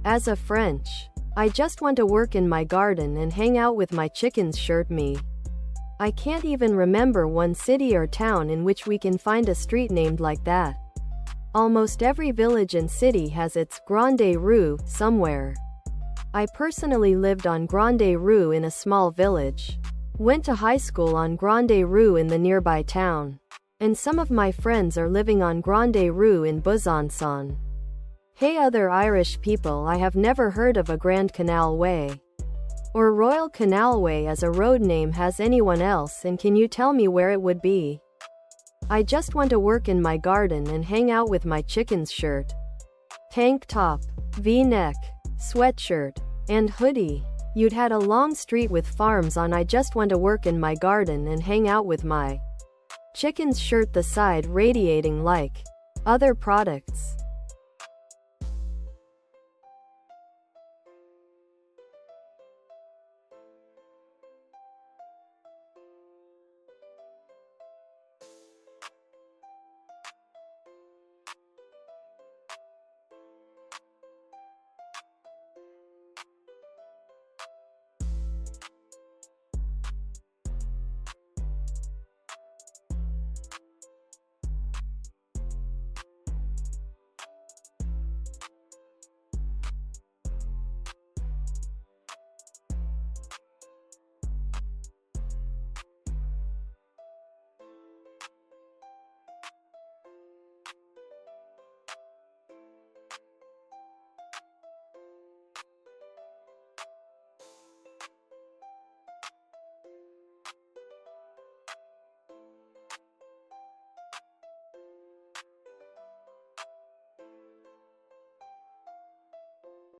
As a French, I just want to work in my garden and hang out with my chickens shirt me. I can't even remember one city or town in which we can find a street named like that. Almost every village and city has its Grande Rue somewhere. I personally lived on Grande Rue in a small village. Went to high school on Grande Rue in the nearby town. And some of my friends are living on Grande Rue in Besançon. Hey other Irish people, I have never heard of a Grand Canal Way or Royal Canal Way as a road name. Has anyone else, and can you tell me where it would be? I just want to work in my garden and hang out with my chickens shirt, tank top, V-neck, sweatshirt, and hoodie. You'd had a long street with farms on. I just want to work in my garden and hang out with my chickens shirt, the side radiating like other products.